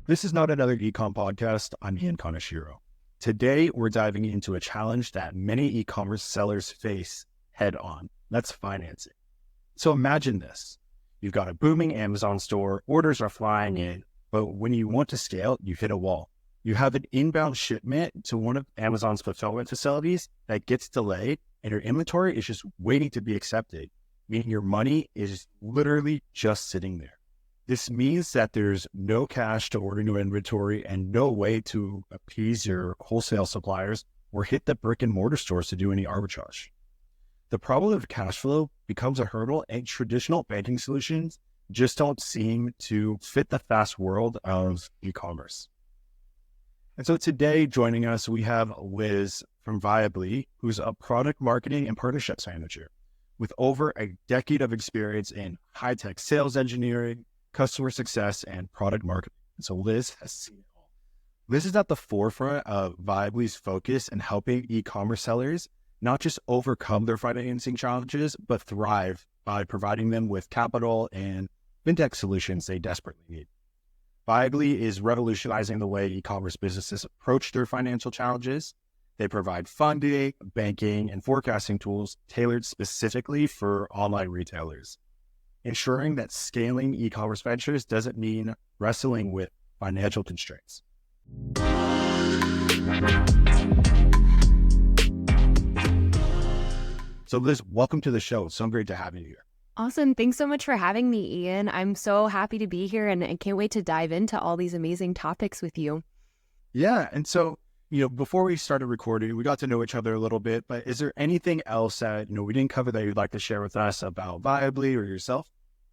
This is not another eComm podcast. I'm Ian Kaneshiro. Today, we're diving into a challenge that many e-commerce sellers face head on. That's financing. So imagine this. You've got a booming Amazon store, orders are flying in, but when you want to scale, you hit a wall. You have an inbound shipment to one of Amazon's fulfillment facilities that gets delayed, and your inventory is just waiting to be accepted, meaning your money is literally just sitting there. This means that there's no cash to order new inventory and no way to appease your wholesale suppliers or hit the brick and mortar stores to do any arbitrage. The problem of cash flow becomes a hurdle, and traditional banking solutions just don't seem to fit the fast world of e-commerce. And so today joining us, we have Liz from Viably, who's a product marketing and partnerships manager with over a decade of experience in high-tech sales engineering, customer success, and product marketing. So Liz has seen it all. Liz is at the forefront of Viably's focus in helping e-commerce sellers not just overcome their financing challenges, but thrive by providing them with capital and fintech solutions they desperately need. Viably is revolutionizing the way e-commerce businesses approach their financial challenges. They provide funding, banking, and forecasting tools tailored specifically for online retailers, ensuring that scaling e-commerce ventures doesn't mean wrestling with financial constraints. So Liz, welcome to the show. It's so great to have you here. Awesome. Thanks so much for having me, Ian. I'm so happy to be here and I can't wait to dive into all these amazing topics with you. Yeah. And so, before we started recording, we got to know each other a little bit, but is there anything else that, we didn't cover that you'd like to share with us about Viably or yourself?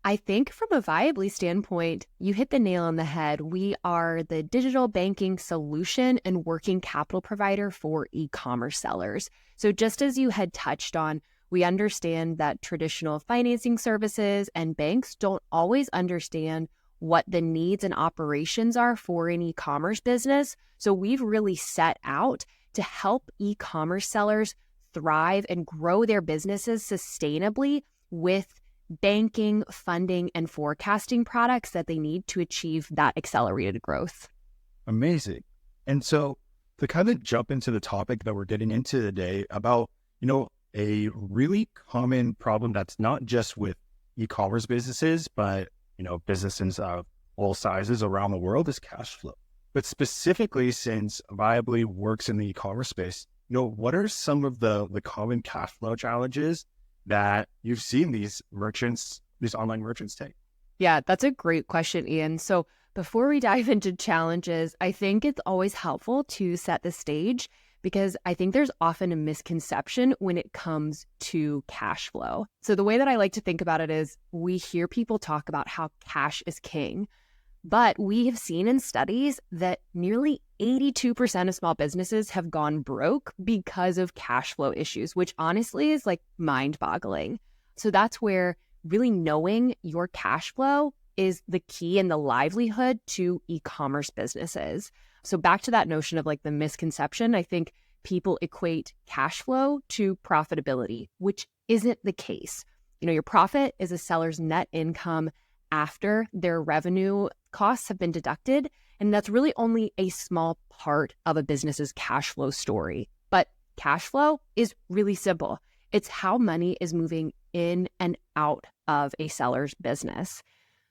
I think from a Viably standpoint, you hit the nail on the head. We are the digital banking solution and working capital provider for e-commerce sellers. So just as you had touched on, we understand that traditional financing services and banks don't always understand what the needs and operations are for an e-commerce business. So we've really set out to help e-commerce sellers thrive and grow their businesses sustainably with banking, funding, and forecasting products that they need to achieve that accelerated growth. Amazing. And so to kind of jump into the topic that we're getting into today about, a really common problem that's not just with e-commerce businesses, but, businesses of all sizes around the world is cash flow. But specifically, since Viably works in the e-commerce space, what are some of the common cash flow challenges that you've seen these online merchants take? Yeah, that's a great question, Ian. So before we dive into challenges, I think it's always helpful to set the stage because I think there's often a misconception when it comes to cash flow. So the way that I like to think about it is we hear people talk about how cash is king, but we have seen in studies that nearly 82% of small businesses have gone broke because of cash flow issues, which honestly is like mind-boggling. So that's where really knowing your cash flow is the key and the livelihood to e-commerce businesses. So back to that notion of like the misconception, I think people equate cash flow to profitability, which isn't the case. Your profit is a seller's net income after their revenue costs have been deducted. And that's really only a small part of a business's cash flow story. But cash flow is really simple. It's how money is moving in and out of a seller's business.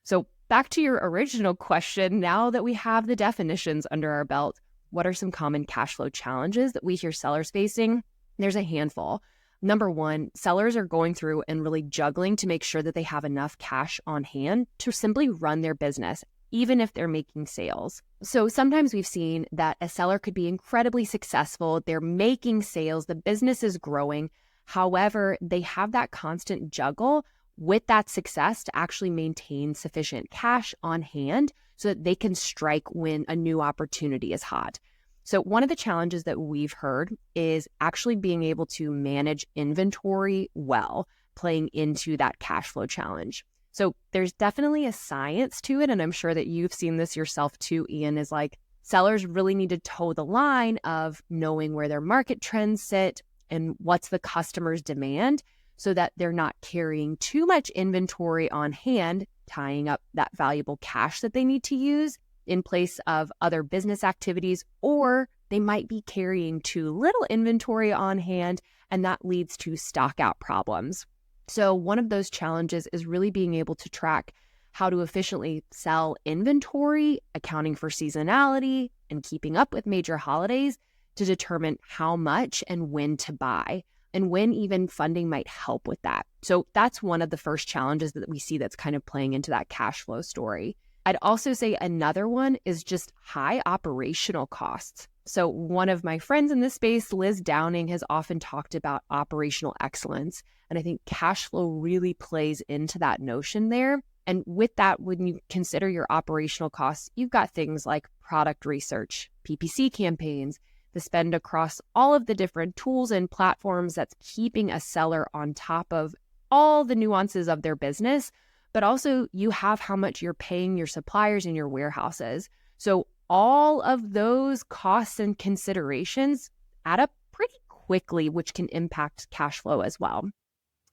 So back to your original question, now that we have the definitions under our belt, what are some common cash flow challenges that we hear sellers facing? There's a handful. Number one, sellers are going through and really juggling to make sure that they have enough cash on hand to simply run their business, even if they're making sales. So sometimes we've seen that a seller could be incredibly successful. They're making sales, the business is growing. However, they have that constant juggle with that success to actually maintain sufficient cash on hand so that they can strike when a new opportunity is hot. So one of the challenges that we've heard is actually being able to manage inventory well, playing into that cash flow challenge. So there's definitely a science to it, and I'm sure that you've seen this yourself too, Ian, is like sellers really need to toe the line of knowing where their market trends sit and what's the customer's demand so that they're not carrying too much inventory on hand, tying up that valuable cash that they need to use in place of other business activities, or they might be carrying too little inventory on hand, and that leads to stock out problems. So one of those challenges is really being able to track how to efficiently sell inventory, accounting for seasonality, and keeping up with major holidays to determine how much and when to buy, and when even funding might help with that. So that's one of the first challenges that we see that's kind of playing into that cash flow story. I'd also say another one is just high operational costs. So one of my friends in this space, Liz Downing, has often talked about operational excellence. And I think cash flow really plays into that notion there. And with that, when you consider your operational costs, you've got things like product research, PPC campaigns, the spend across all of the different tools and platforms that's keeping a seller on top of all the nuances of their business. But also you have how much you're paying your suppliers in your warehouses. So all of those costs and considerations add up pretty quickly, which can impact cash flow as well.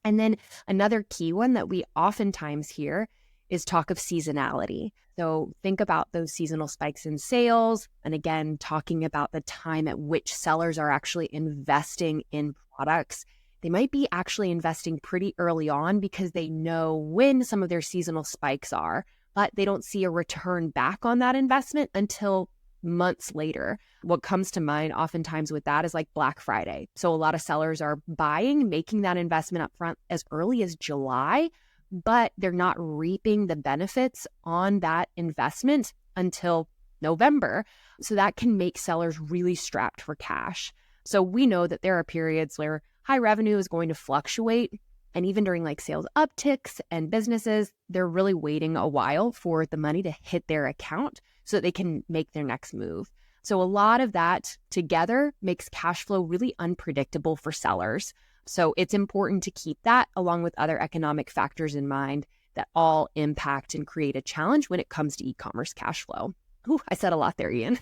And then another key one that we oftentimes hear is talk of seasonality. So think about those seasonal spikes in sales. And again, talking about the time at which sellers are actually investing in products. They might be actually investing pretty early on because they know when some of their seasonal spikes are, but they don't see a return back on that investment until months later. What comes to mind oftentimes with that is like Black Friday. So a lot of sellers are making that investment up front as early as July, but they're not reaping the benefits on that investment until November. So that can make sellers really strapped for cash. So we know that there are periods where high revenue is going to fluctuate. And even during like sales upticks and businesses, they're really waiting a while for the money to hit their account so that they can make their next move. So a lot of that together makes cash flow really unpredictable for sellers. So it's important to keep that along with other economic factors in mind that all impact and create a challenge when it comes to e-commerce cash flow. Ooh, I said a lot there, Ian.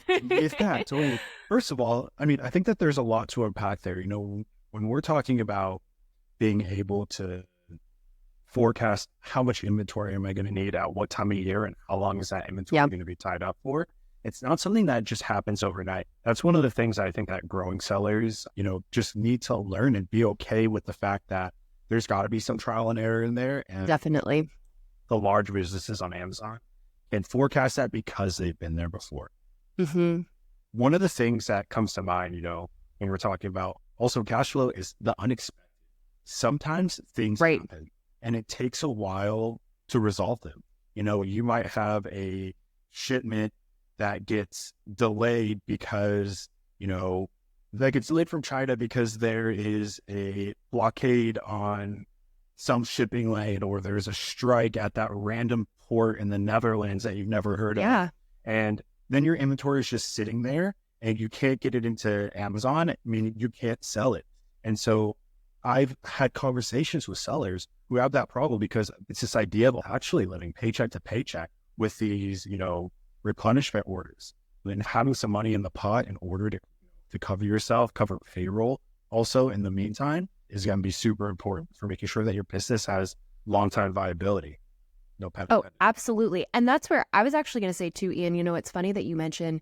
So first of all, I mean, I think that there's a lot to unpack there. You know, when we're talking about being able to forecast how much inventory am I going to need at what time of year and how long is that inventory going to be tied up for, it's not something that just happens overnight. That's one of the things I think that growing sellers, you know, just need to learn and be okay with the fact that there's got to be some trial and error in there. And definitely the large businesses on Amazon can forecast that because they've been there before. Mm-hmm. One of the things that comes to mind, you know, when we're talking about also cash flow is the unexpected. Sometimes things happen and it takes a while to resolve them. You know, you might have a shipment that gets delayed because, you know, that gets delayed from China because there is a blockade on some shipping lane or there's a strike at that random port in the Netherlands that you've never heard of. And then your inventory is just sitting there and you can't get it into Amazon, meaning you can't sell it. And so I've had conversations with sellers who have that problem because it's this idea of actually living paycheck to paycheck with these, you know, replenishment orders and having some money in the pot in order to cover yourself, cover payroll also in the meantime is going to be super important for making sure that your business has long-term viability. No pun intended. Oh, absolutely. And that's where I was actually going to say too, Ian, you know, it's funny that you mentioned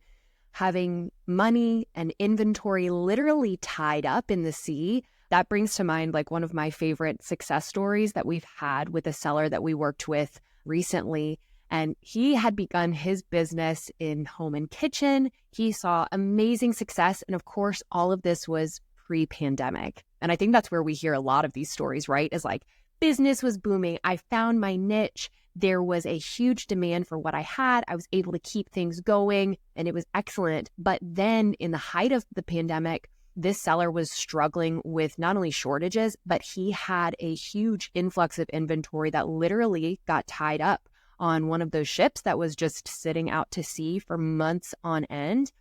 having money and inventory literally tied up in the sea. That brings to mind like one of my favorite success stories that we've had with a seller that we worked with recently. And he had begun his business in home and kitchen. He saw amazing success. And of course, all of this was pre-pandemic. And I think that's where we hear a lot of these stories, right? Is like business was booming. I found my niche. There was a huge demand for what I had. I was able to keep things going and it was excellent. But then in the height of the pandemic, this seller was struggling with not only shortages, but he had a huge influx of inventory that literally got tied up on one of those ships that was just sitting out to sea for months on end.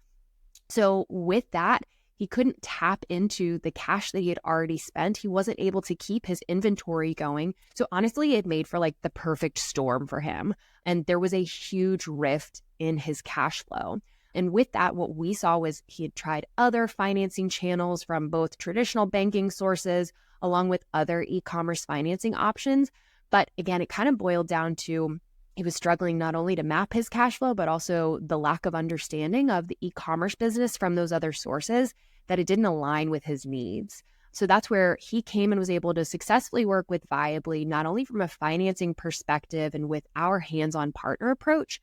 So with that, he couldn't tap into the cash that he had already spent. He wasn't able to keep his inventory going. So honestly, it made for like the perfect storm for him. And there was a huge rift in his cash flow. And with that, what we saw was he had tried other financing channels from both traditional banking sources along with other e-commerce financing options. But again, it kind of boiled down to he was struggling not only to map his cash flow, but also the lack of understanding of the e-commerce business from those other sources, that it didn't align with his needs. So that's where he came and was able to successfully work with Viably, not only from a financing perspective and with our hands-on partner approach,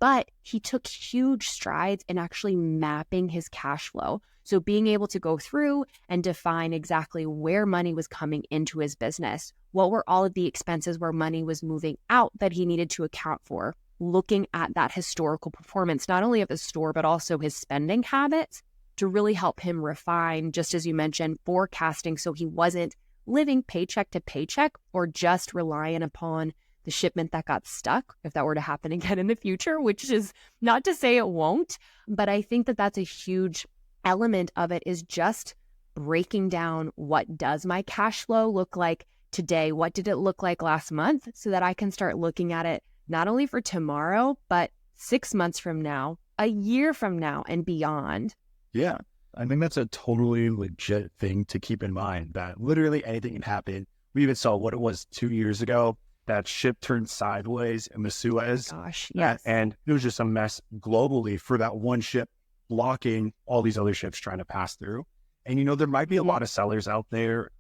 but he took huge strides in actually mapping his cash flow. So being able to go through and define exactly where money was coming into his business, what were all of the expenses where money was moving out that he needed to account for, looking at that historical performance, not only of the store, but also his spending habits, to really help him refine, just as you mentioned, forecasting, so he wasn't living paycheck to paycheck or just relying upon the shipment that got stuck, if that were to happen again in the future, which is not to say it won't. But I think that that's a huge element of it, is just breaking down, what does my cash flow look like today? What did it look like last month? So that I can start looking at it not only for tomorrow, but 6 months from now, a year from now, and beyond. Yeah, I think that's a totally legit thing to keep in mind, that literally anything can happen. We even saw what it was 2 years ago, that ship turned sideways in the Suez. Gosh, yes. And it was just a mess globally for that one ship, blocking all these other ships trying to pass through. And, there might be a lot of sellers out there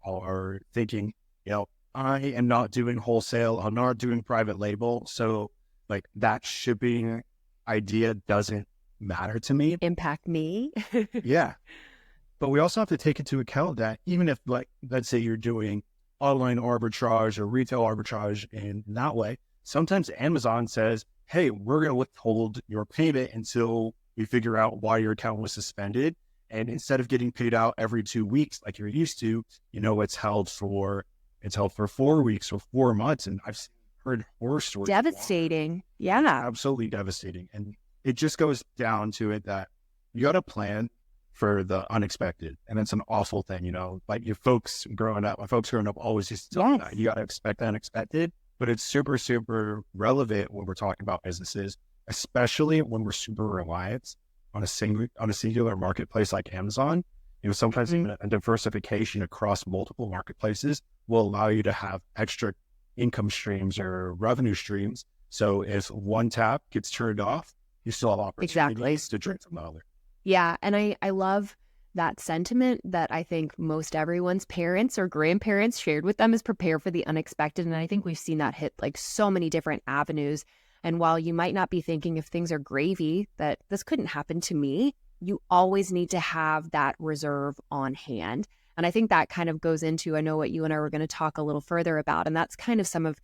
who are thinking, I am not doing wholesale, I'm not doing private label. So like that shipping idea doesn't matter to me. Impact me. Yeah. But we also have to take into account that even if, like, let's say you're doing online arbitrage or retail arbitrage in that way, sometimes Amazon says, hey, we're going to withhold your payment until we figure out why your account was suspended. And instead of getting paid out every 2 weeks like you're used to, it's held for 4 weeks or 4 months. And I've heard horror stories. Devastating. Yeah. Absolutely devastating. And it just goes down to it that you got to plan for the unexpected. And it's an awful thing, like my folks growing up always used to tell me that you got to expect the unexpected, but it's super, super relevant when we're talking about businesses, especially when we're super reliant on a singular marketplace like Amazon. Sometimes even a diversification across multiple marketplaces will allow you to have extra income streams or revenue streams. So if one tap gets turned off, you still have opportunities to drink from the other. Yeah. And I love that sentiment that I think most everyone's parents or grandparents shared with them, is prepare for the unexpected. And I think we've seen that hit like so many different avenues. And while you might not be thinking, if things are gravy, that this couldn't happen to me, you always need to have that reserve on hand. And I think that kind of goes into, I know what you and I were going to talk a little further about, and that's kind of some of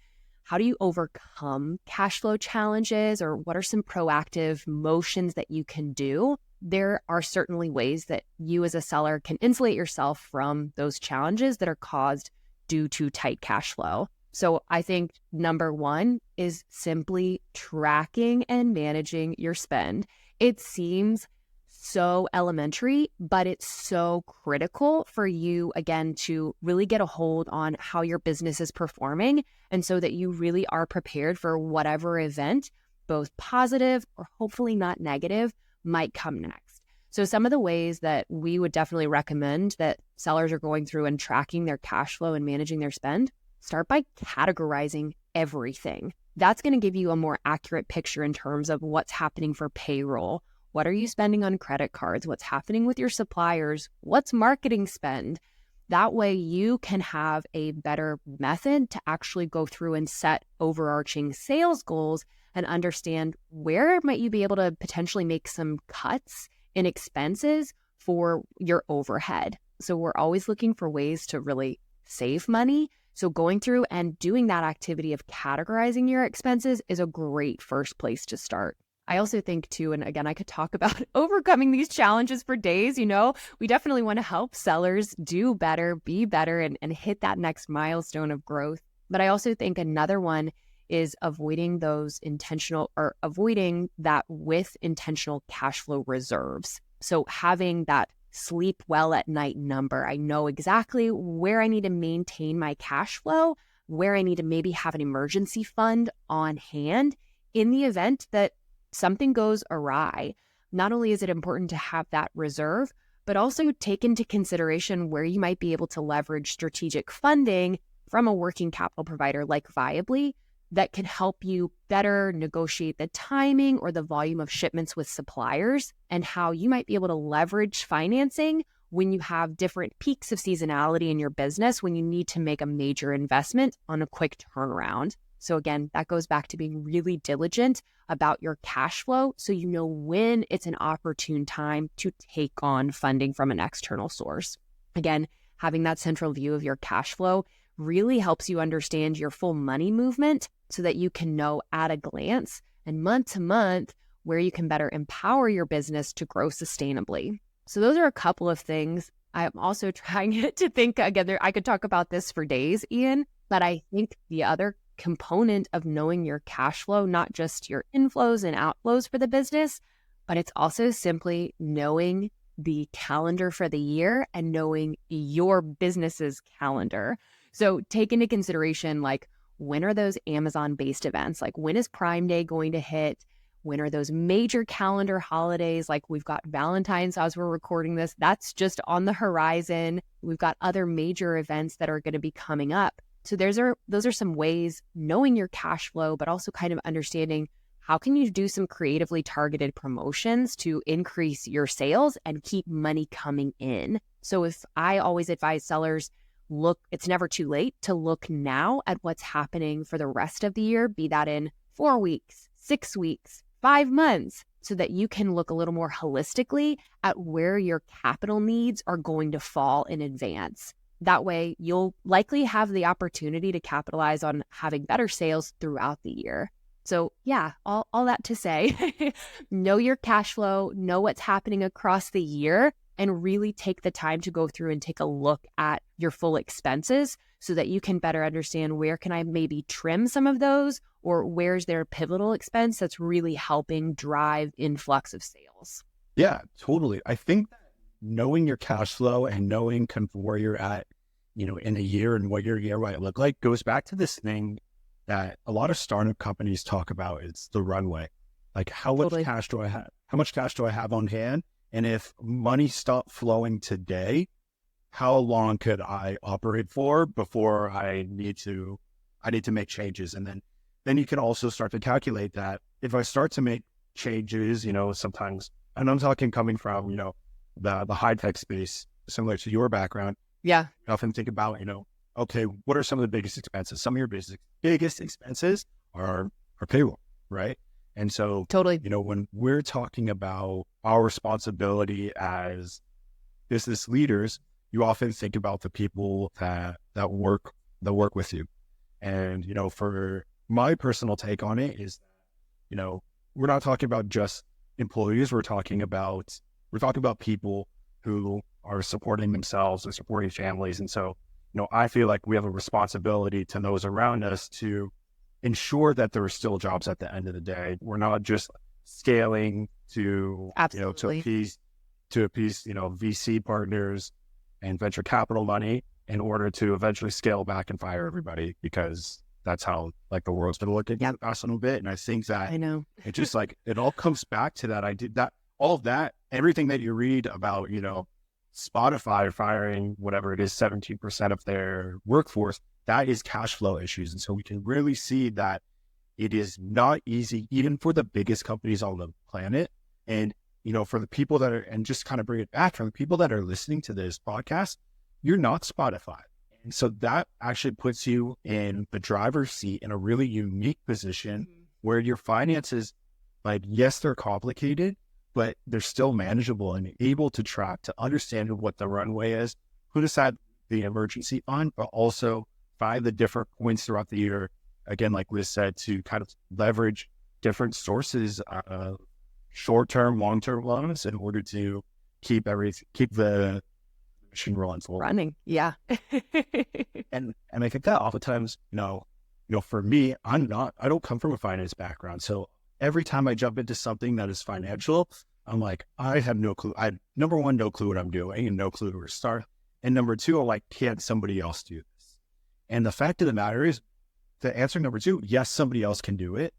how do you overcome cash flow challenges, or what are some proactive motions that you can do? There are certainly ways that you as a seller can insulate yourself from those challenges that are caused due to tight cash flow. So I think number one is simply tracking and managing your spend. It seems so elementary, but it's so critical for you, again, to really get a hold on how your business is performing, and so that you really are prepared for whatever event, both positive or hopefully not negative, might come next. So some of the ways that we would definitely recommend that sellers are going through and tracking their cash flow and managing their spend, start by categorizing everything. That's going to give you a more accurate picture in terms of what's happening for payroll. What are you spending on credit cards? What's happening with your suppliers? What's marketing spend? That way you can have a better method to actually go through and set overarching sales goals and understand where might you be able to potentially make some cuts in expenses for your overhead. So we're always looking for ways to really save money. So going through and doing that activity of categorizing your expenses is a great first place to start. I also think too, and again, I could talk about overcoming these challenges for days, we definitely want to help sellers do better, be better, and hit that next milestone of growth. But I also think another one is avoiding that with intentional cash flow reserves. So having that sleep well at night number. I know exactly where I need to maintain my cash flow, where I need to maybe have an emergency fund on hand in the event that something goes awry. Not only is it important to have that reserve, but also take into consideration where you might be able to leverage strategic funding from a working capital provider like Viably that can help you better negotiate the timing or the volume of shipments with suppliers, and how you might be able to leverage financing when you have different peaks of seasonality in your business, when you need to make a major investment on a quick turnaround. So again, that goes back to being really diligent about your cash flow so you know when it's an opportune time to take on funding from an external source. Again, having that central view of your cash flow really helps you understand your full money movement so that you can know at a glance and month to month where you can better empower your business to grow sustainably. So those are a couple of things. I'm also trying to think, again, I could talk about this for days, Ian, but I think the other component of knowing your cash flow, not just your inflows and outflows for the business, but it's also simply knowing the calendar for the year and knowing your business's calendar. So take into consideration, like, when are those Amazon-based events? Like, when is Prime Day going to hit? When are those major calendar holidays? Like, we've got Valentine's as we're recording this. That's just on the horizon. We've got other major events that are going to be coming up. So those are some ways, knowing your cash flow, but also kind of understanding how can you do some creatively targeted promotions to increase your sales and keep money coming in. So if I always advise sellers, look, it's never too late to look now at what's happening for the rest of the year, be that in 4 weeks, 6 weeks, 5 months, so that you can look a little more holistically at where your capital needs are going to fall in advance. That way, you'll likely have the opportunity to capitalize on having better sales throughout the year. So yeah, all that to say, know your cash flow, know what's happening across the year, and really take the time to go through and take a look at your full expenses so that you can better understand where can I maybe trim some of those, or where's their pivotal expense that's really helping drive influx of sales. Yeah, totally. I think knowing your cash flow and knowing kind of where you're at, in a year and what your year might look like goes back to this thing that a lot of startup companies talk about. It's the runway. Like, how much cash do I have? How much cash do I have on hand? And if money stopped flowing today, how long could I operate for before I need to make changes? And then you can also start to calculate that if I start to make changes, sometimes, and I'm talking coming from, the high-tech space, similar to your background. Yeah. I often think about, okay, what are some of the biggest expenses? Some of your biggest expenses are payroll, right? And so, totally, when we're talking about our responsibility as business leaders, you often think about the people that work with you. And, for my personal take on it is, we're not talking about just employees. We're talking about people who are supporting themselves and supporting families. And so, I feel like we have a responsibility to those around us to ensure that there are still jobs at the end of the day. We're not just scaling to, absolutely, to appease, VC partners and venture capital money in order to eventually scale back and fire everybody, because that's how the world's been looking the past little bit. And I think that it just it all comes back to that. All of that, everything that you read about, Spotify firing whatever it is, 17% of their workforce, that is cash flow issues. And so we can really see that it is not easy, even for the biggest companies on the planet. And, for the people that are, and just kind of bring it back, from the people that are listening to this podcast, you're not Spotify. And so that actually puts you in the driver's seat in a really unique position where your finances, yes, they're complicated, but they're still manageable and able to track, to understand what the runway is, put aside the emergency fund, but also find the different points throughout the year, again, like Liz said, to kind of leverage different sources of short-term, long-term loans in order to keep the machine running. Yeah. and I think that oftentimes, for me, I don't come from a finance background. So every time I jump into something that is financial, I'm like, I have no clue. Number one, no clue what I'm doing and no clue where to start. And number two, I'm like, can't somebody else do this? And the fact of the matter is, the answer number two, yes, somebody else can do it.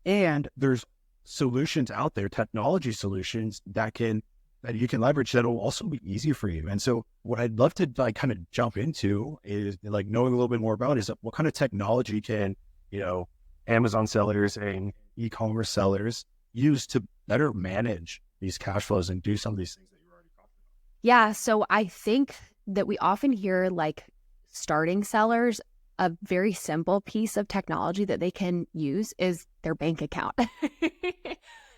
And there's solutions out there, technology solutions that you can leverage that will also be easier for you. And so what I'd love to kind of jump into is knowing a little bit more about is what kind of technology can, Amazon sellers and e-commerce sellers use to better manage these cash flows and do some of these things that you already talked about? Yeah, so I think that we often hear like starting sellers, a very simple piece of technology that they can use is their bank account.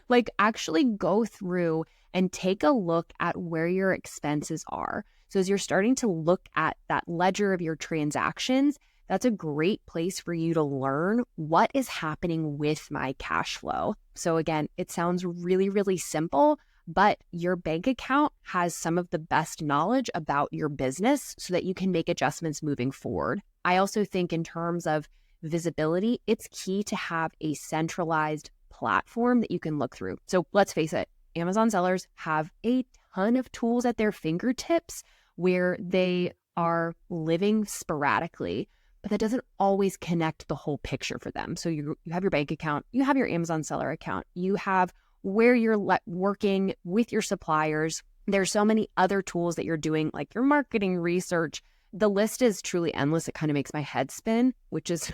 Like actually go through and take a look at where your expenses are. So as you're starting to look at that ledger of your transactions, that's a great place for you to learn what is happening with my cash flow. So again, it sounds really, really simple, but your bank account has some of the best knowledge about your business so that you can make adjustments moving forward. I also think in terms of visibility, it's key to have a centralized platform that you can look through. So let's face it, Amazon sellers have a ton of tools at their fingertips where they are living sporadically, but that doesn't always connect the whole picture for them. So you have your bank account, you have your Amazon seller account, you have where you're working with your suppliers. There's so many other tools that you're doing, like your marketing research. The list is truly endless. It kind of makes my head spin, which is,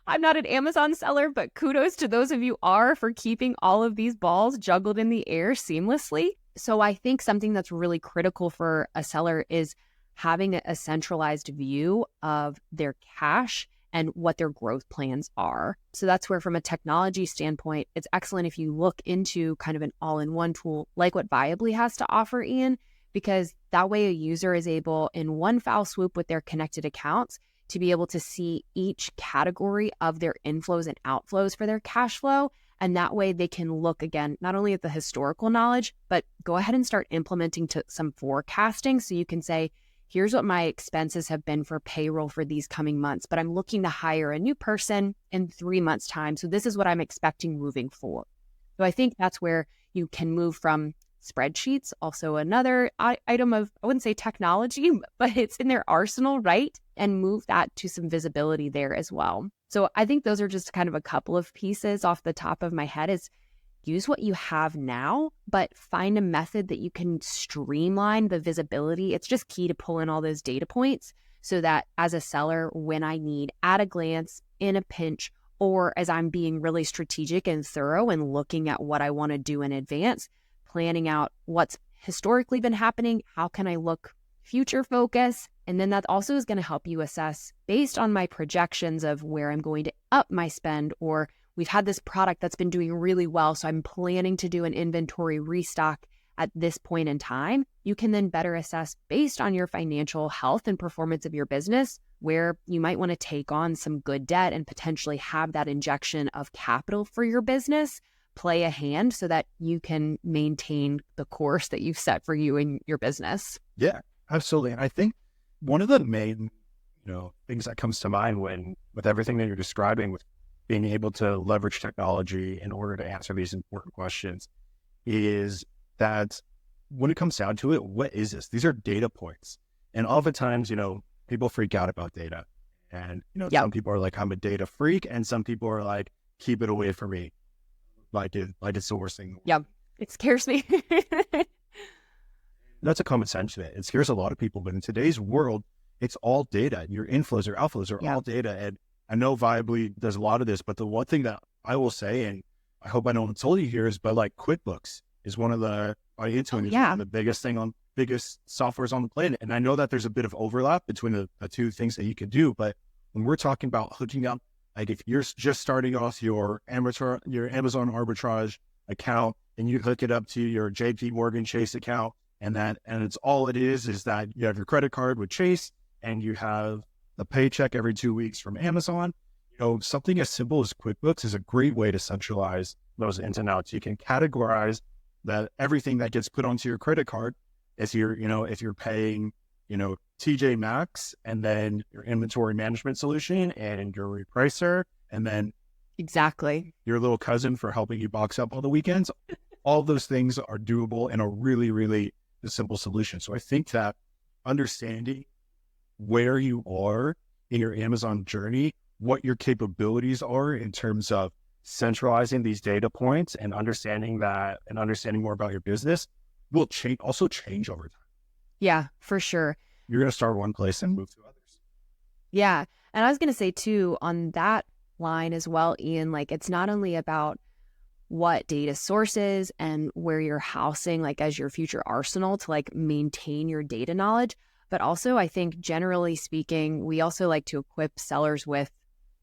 I'm not an Amazon seller, but kudos to those of you are for keeping all of these balls juggled in the air seamlessly. So I think something that's really critical for a seller is having a centralized view of their cash and what their growth plans are. So that's where, from a technology standpoint, it's excellent if you look into kind of an all-in-one tool like what Viably has to offer, Ian, because that way a user is able, in one foul swoop with their connected accounts, to be able to see each category of their inflows and outflows for their cash flow. And that way they can look again, not only at the historical knowledge, but go ahead and start implementing to some forecasting. So you can say, here's what my expenses have been for payroll for these coming months, but I'm looking to hire a new person in 3 months' time. So this is what I'm expecting moving forward. So I think that's where you can move from spreadsheets, also another item of, I wouldn't say technology, but it's in their arsenal, right? And move that to some visibility there as well. So I think those are just kind of a couple of pieces off the top of my head. Is use what you have now, but find a method that you can streamline the visibility. It's just key to pull in all those data points so that as a seller, when I need at a glance, in a pinch, or as I'm being really strategic and thorough and looking at what I want to do in advance, planning out what's historically been happening, how can I look future focus? And then that also is going to help you assess based on my projections of where I'm going to up my spend, or we've had this product that's been doing really well, so I'm planning to do an inventory restock at this point in time. You can then better assess based on your financial health and performance of your business where you might want to take on some good debt and potentially have that injection of capital for your business play a hand so that you can maintain the course that you've set for you and your business. Yeah, absolutely. And I think one of the main, things that comes to mind with everything that you're describing, with being able to leverage technology in order to answer these important questions, is that when it comes down to it, what is this? These are data points. And oftentimes, people freak out about data. And, some people are like, I'm a data freak. And some people are like, keep it away from me. Like it's the worst thing. Yeah, it scares me. That's a common sentiment. It scares a lot of people. But in today's world, it's all data. Your inflows or outflows are all data. And I know Viably does a lot of this, but the one thing that I will say, and I hope I don't insult you here, is, but like QuickBooks is one of the, one of the biggest softwares on the planet. And I know that there's a bit of overlap between the two things that you can do, but when we're talking about hooking up, like if you're just starting off your Amazon arbitrage account and you hook it up to your JP Morgan Chase account, and it's all it is that you have your credit card with Chase and you have a paycheck every 2 weeks from Amazon. Something as simple as QuickBooks is a great way to centralize those ins and outs. You can categorize that everything that gets put onto your credit card as if you're paying, TJ Maxx, and then your inventory management solution and your repricer, and then exactly your little cousin for helping you box up on the weekends. All those things are doable in a really, really simple solution. So I think that understanding where you are in your Amazon journey, what your capabilities are in terms of centralizing these data points and understanding more about your business will change over time. Yeah, for sure. You're going to start one place and move to others. Yeah. And I was going to say too, on that line as well, Ian. Like, it's not only about what data sources and where you're housing, like, as your future arsenal to like maintain your data knowledge, but also I think generally speaking, we also like to equip sellers with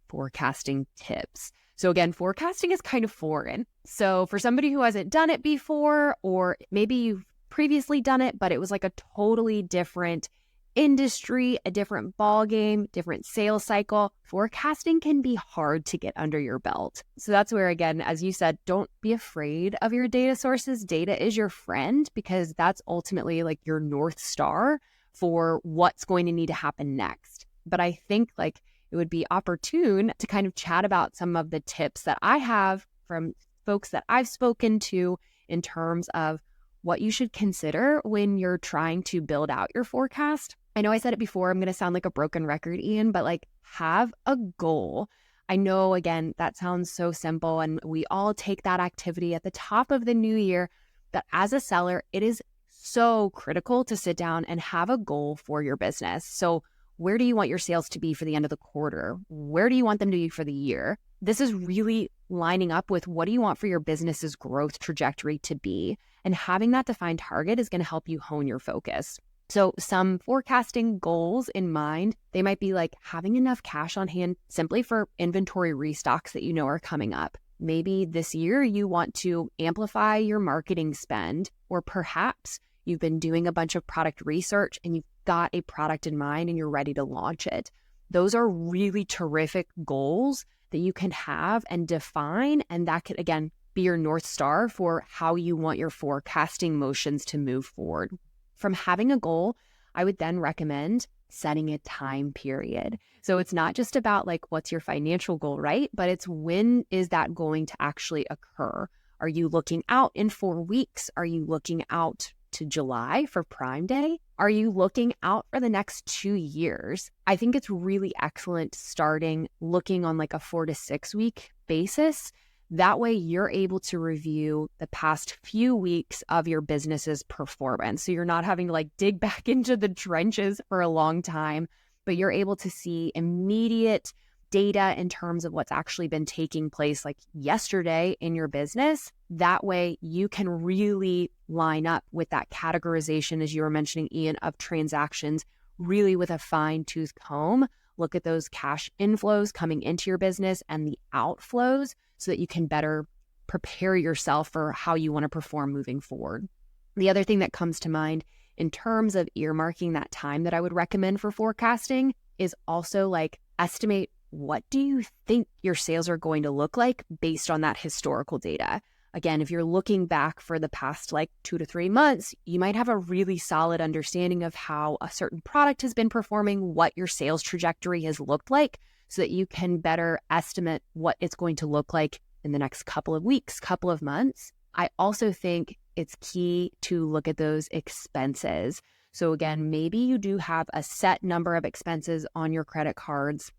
forecasting tips. So again, forecasting is kind of foreign. So for somebody who hasn't done it before, or maybe you've previously done it, but it was like a totally different industry, a different ball game, different sales cycle, forecasting can be hard to get under your belt. So that's where, again, as you said, don't be afraid of your data sources. Data is your friend because that's ultimately like your North Star for what's going to need to happen next. But I think like it would be opportune to kind of chat about some of the tips that I have from folks that I've spoken to in terms of what you should consider when you're trying to build out your forecast. I know I said it before, I'm going to sound like a broken record, Ian, but like have a goal. I know, again, that sounds so simple and we all take that activity at the top of the new year, but as a seller, it is so critical to sit down and have a goal for your business. So where do you want your sales to be for the end of the quarter? Where do you want them to be for the year? This is really lining up with what do you want for your business's growth trajectory to be? And having that defined target is going to help you hone your focus. So some forecasting goals in mind, they might be like having enough cash on hand simply for inventory restocks that you know are coming up. Maybe this year you want to amplify your marketing spend, or perhaps you've been doing a bunch of product research and you've got a product in mind and you're ready to launch it. Those are really terrific goals that you can have and define, and that could, again, be your North Star for how you want your forecasting motions to move forward. From having a goal, I would then recommend setting a time period. So it's not just about like what's your financial goal, right? But it's when is that going to actually occur? Are you looking out in 4 weeks? Are you looking out to July for Prime Day? Are you looking out for the next 2 years? I think it's really excellent starting looking on like a 4 to 6 week basis. That way you're able to review the past few weeks of your business's performance. So you're not having to like dig back into the trenches for a long time, but you're able to see immediate data in terms of what's actually been taking place like yesterday in your business. That way you can really line up with that categorization, as you were mentioning, Ian, of transactions, really with a fine-tooth comb. Look at those cash inflows coming into your business and the outflows so that you can better prepare yourself for how you want to perform moving forward. The other thing that comes to mind in terms of earmarking that time that I would recommend for forecasting is also like estimate what do you think your sales are going to look like based on that historical data. Again, if you're looking back for the past like 2 to 3 months, you might have a really solid understanding of how a certain product has been performing, what your sales trajectory has looked like, so that you can better estimate what it's going to look like in the next couple of weeks, couple of months. I also think it's key to look at those expenses. So again, maybe you do have a set number of expenses on your credit cards.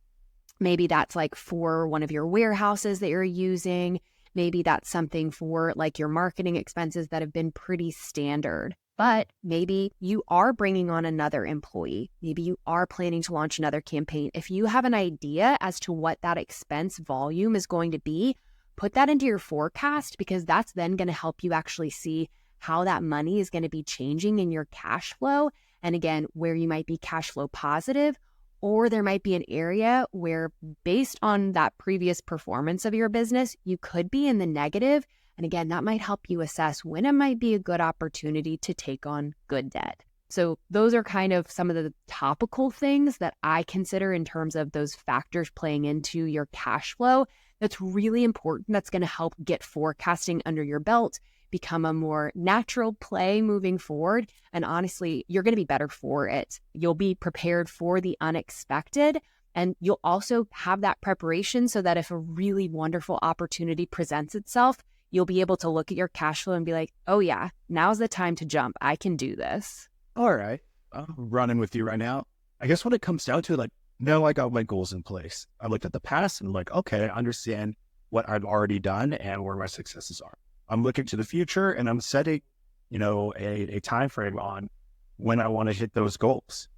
Maybe that's like for one of your warehouses that you're using. Maybe that's something for like your marketing expenses that have been pretty standard. But maybe you are bringing on another employee. Maybe you are planning to launch another campaign. If you have an idea as to what that expense volume is going to be, put that into your forecast, because that's then going to help you actually see how that money is going to be changing in your cash flow. And again, where you might be cash flow positive, or there might be an area where based on that previous performance of your business, you could be in the negative. And again, that might help you assess when it might be a good opportunity to take on good debt. So those are kind of some of the topical things that I consider in terms of those factors playing into your cash flow. That's really important. That's going to help get forecasting under your belt, become a more natural play moving forward. And honestly, you're going to be better for it. You'll be prepared for the unexpected. And you'll also have that preparation so that if a really wonderful opportunity presents itself, you'll be able to look at your cash flow and be like, oh yeah, now's the time to jump. I can do this. All right. I'm running with you right now. I guess when it comes down to it, like, no, I got my goals in place. I looked at the past and I'm like, okay, I understand what I've already done and where my successes are. I'm looking to the future and I'm setting, a time frame on when I want to hit those goals.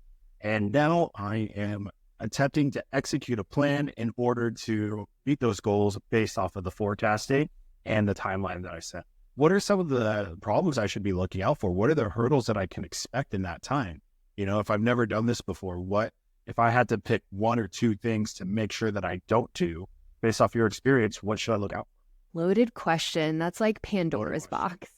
And now I am attempting to execute a plan in order to meet those goals based off of the forecasting and the timeline that I set. What are some of the problems I should be looking out for? What are the hurdles that I can expect in that time? If I've never done this before, what if I had to pick one or two things to make sure that I don't do based off your experience? What should I look out for? Loaded question. That's like Pandora's box.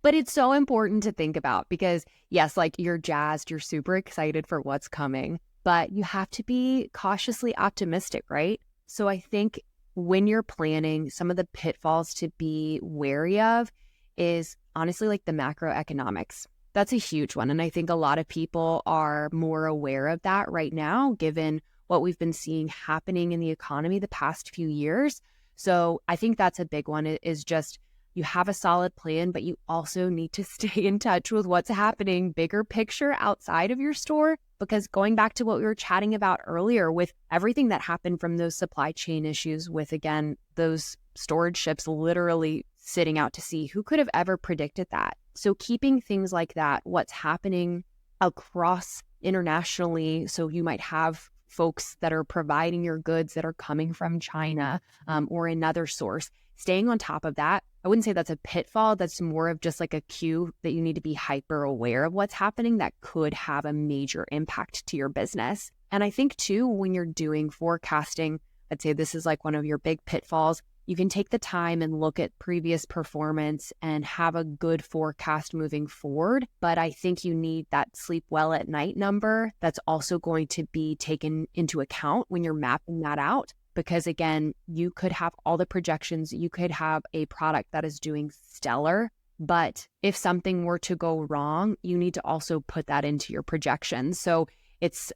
But it's so important to think about because, yes, like you're jazzed, you're super excited for what's coming, but you have to be cautiously optimistic, right? So I think when you're planning, some of the pitfalls to be wary of is honestly like the macroeconomics. That's a huge one. And I think a lot of people are more aware of that right now, given what we've been seeing happening in the economy the past few years. So I think that's a big one is just you have a solid plan, but you also need to stay in touch with what's happening bigger picture outside of your store. Because going back to what we were chatting about earlier with everything that happened from those supply chain issues with, again, those storage ships literally sitting out to sea, who could have ever predicted that? So keeping things like that, what's happening across internationally. So you might have folks that are providing your goods that are coming from China or another source. Staying on top of that, I wouldn't say that's a pitfall. That's more of just like a cue that you need to be hyper aware of what's happening that could have a major impact to your business. And I think too, when you're doing forecasting, I'd say this is like one of your big pitfalls. You can take the time and look at previous performance and have a good forecast moving forward. But I think you need that sleep well at night number that's also going to be taken into account when you're mapping that out. Because again, you could have all the projections, you could have a product that is doing stellar, but if something were to go wrong, you need to also put that into your projections. So it's,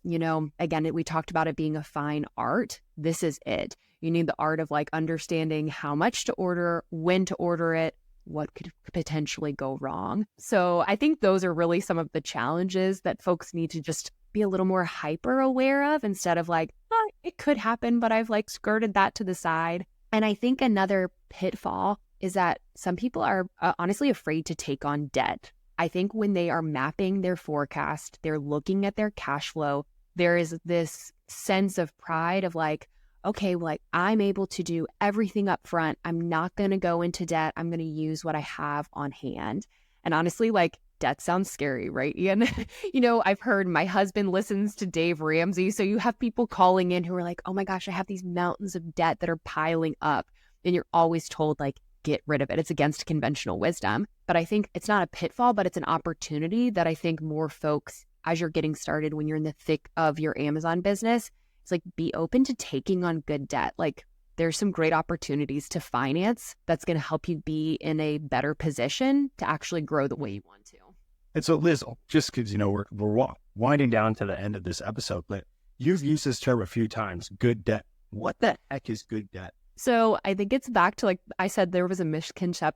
again, we talked about it being a fine art. This is it. You need the art of like understanding how much to order, when to order it, what could potentially go wrong. So I think those are really some of the challenges that folks need to just be a little more hyper aware of instead of like, it could happen, but I've like skirted that to the side. And I think another pitfall is that some people are honestly afraid to take on debt. I think when they are mapping their forecast, they're looking at their cash flow, there is this sense of pride of like, okay, like I'm able to do everything up front. I'm not going to go into debt. I'm going to use what I have on hand. And honestly, like debt sounds scary, right, Ian? I've heard my husband listens to Dave Ramsey. So you have people calling in who are like, oh my gosh, I have these mountains of debt that are piling up. And you're always told like, get rid of it. It's against conventional wisdom. But I think it's not a pitfall, but it's an opportunity that I think more folks, as you're getting started, when you're in the thick of your Amazon business, it's like be open to taking on good debt. Like there's some great opportunities to finance that's going to help you be in a better position to actually grow the way you want to. And so Liz, just because, we're winding down to the end of this episode, but you've used this term a few times, good debt. What the heck is good debt? So I think it's back to like I said, there was a misconception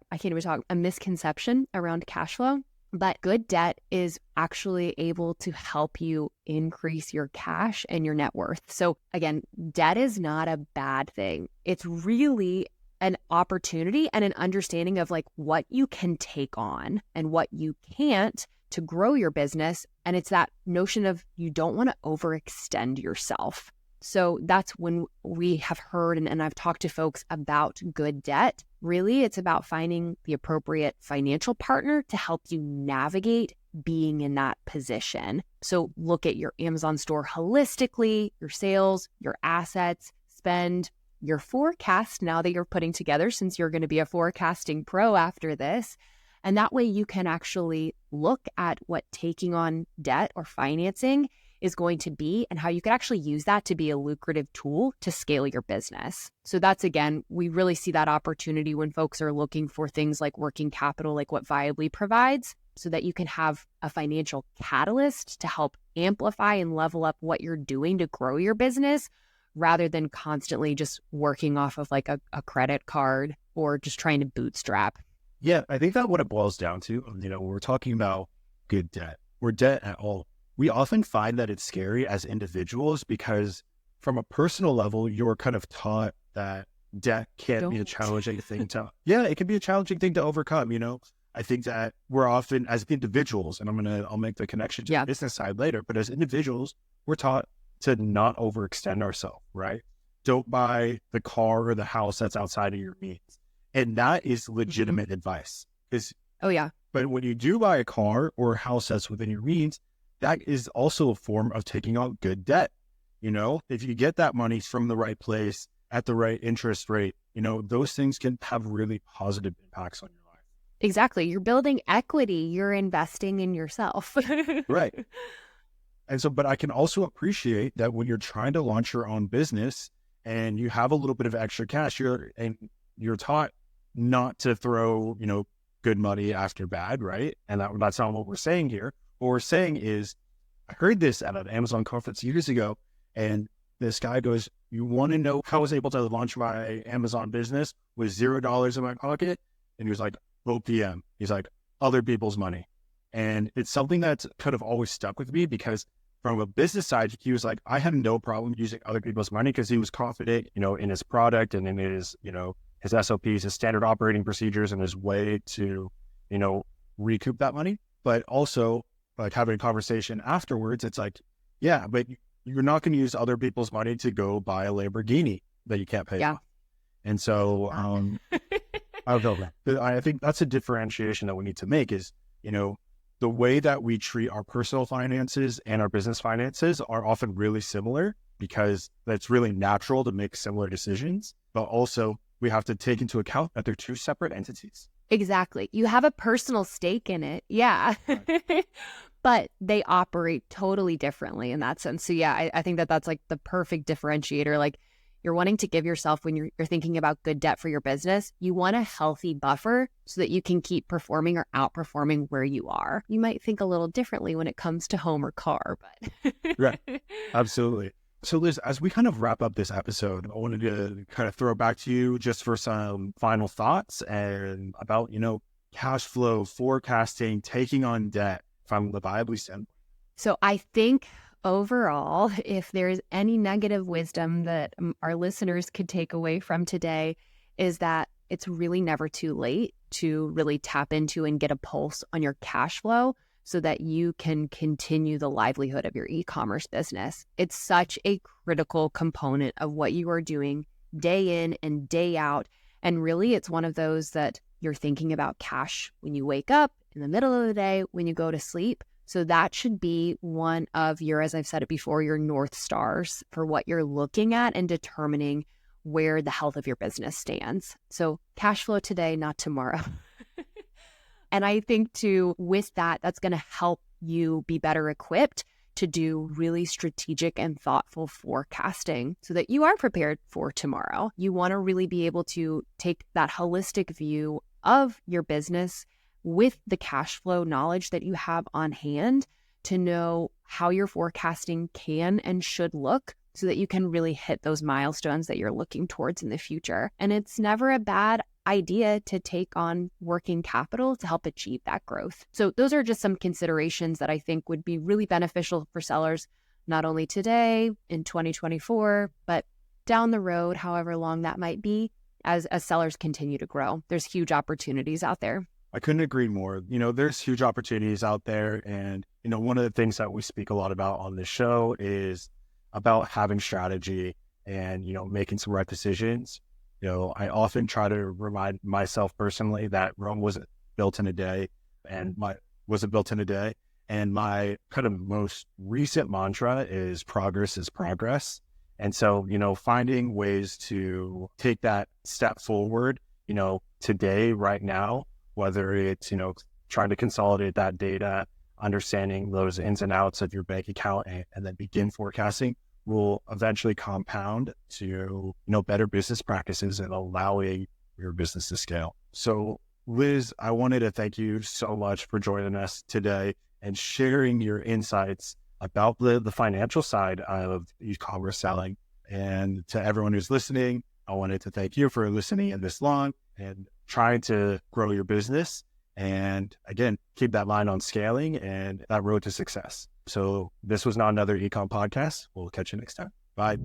around cash flow, but good debt is actually able to help you increase your cash and your net worth. So again, debt is not a bad thing. It's really an opportunity and an understanding of like what you can take on and what you can't to grow your business. And it's that notion of you don't want to overextend yourself. So that's when we have heard and I've talked to folks about good debt. Really, it's about finding the appropriate financial partner to help you navigate being in that position. So look at your Amazon store holistically, your sales, your assets, spend, your forecast now that you're putting together, since you're going to be a forecasting pro after this. And that way you can actually look at what taking on debt or financing is going to be and how you can actually use that to be a lucrative tool to scale your business. So that's, again, we really see that opportunity when folks are looking for things like working capital, like what Viably provides, so that you can have a financial catalyst to help amplify and level up what you're doing to grow your business, rather than constantly just working off of like a credit card or just trying to bootstrap. Yeah, I think that's what it boils down to. When we're talking about good debt or debt at all, we often find that it's scary as individuals because from a personal level, you're kind of taught that debt can't be a challenging thing to, it can be a challenging thing to overcome. I think that we're often as individuals, and I'll make the connection to the business side later, but as individuals, we're taught to not overextend ourselves, right? Don't buy the car or the house that's outside of your means. And that is legitimate advice. Oh, yeah. But when you do buy a car or a house that's within your means, that is also a form of taking out good debt. If you get that money from the right place at the right interest rate, those things can have really positive impacts on your life. Exactly. You're building equity. You're investing in yourself. Right. And so, but I can also appreciate that when you're trying to launch your own business and you have a little bit of extra cash, you're taught not to throw, good money after bad, right? And that's not what we're saying here. What we're saying is, I heard this at an Amazon conference years ago, and this guy goes, you want to know how I was able to launch my Amazon business with $0 in my pocket? And he was like, OPM. He's like, other people's money. And it's something that's kind of always stuck with me, because from a business side, he was like, I had no problem using other people's money because he was confident, in his product and in his, his SOPs, his standard operating procedures, and his way to, recoup that money. But also, like, having a conversation afterwards, it's like, yeah, but you're not going to use other people's money to go buy a Lamborghini that you can't pay off. And so I think that's a differentiation that we need to make is, the way that we treat our personal finances and our business finances are often really similar, because that's really natural to make similar decisions. But also, we have to take into account that they're two separate entities. Exactly. You have a personal stake in it. Yeah. Right. But they operate totally differently in that sense. So yeah, I think that's like the perfect differentiator. Like, you're wanting to give yourself, when you're thinking about good debt for your business, you want a healthy buffer so that you can keep performing or outperforming where you are. You might think a little differently when it comes to home or car, but right. Absolutely. So Liz, as we kind of wrap up this episode, I wanted to kind of throw back to you just for some final thoughts and about, cash flow, forecasting, taking on debt from the Viably standpoint. So I think overall, if there's any negative wisdom that our listeners could take away from today, is that it's really never too late to really tap into and get a pulse on your cash flow so that you can continue the livelihood of your e-commerce business. It's such a critical component of what you are doing day in and day out. And really, it's one of those that you're thinking about cash when you wake up, in the middle of the day, when you go to sleep. So that should be one of your, as I've said it before, your North Stars for what you're looking at and determining where the health of your business stands. So cash flow today, not tomorrow. And I think too, with that, that's going to help you be better equipped to do really strategic and thoughtful forecasting so that you are prepared for tomorrow. You want to really be able to take that holistic view of your business with the cash flow knowledge that you have on hand to know how your forecasting can and should look so that you can really hit those milestones that you're looking towards in the future. And it's never a bad idea to take on working capital to help achieve that growth. So those are just some considerations that I think would be really beneficial for sellers, not only today in 2024, but down the road, however long that might be, as sellers continue to grow. There's huge opportunities out there. I couldn't agree more. There's huge opportunities out there. And, one of the things that we speak a lot about on this show is about having strategy and, making some right decisions. I often try to remind myself personally that Rome wasn't built in a day and wasn't built in a day. And my kind of most recent mantra is progress is progress. And so, finding ways to take that step forward, today, right now, whether it's, trying to consolidate that data, understanding those ins and outs of your bank account, and then begin forecasting will eventually compound to, better business practices and allowing your business to scale. So Liz, I wanted to thank you so much for joining us today and sharing your insights about the financial side of e-commerce selling. And to everyone who's listening, I wanted to thank you for listening in this long and trying to grow your business. And again, keep that line on scaling and that road to success. So this was not another eComm podcast. We'll catch you next time. Bye.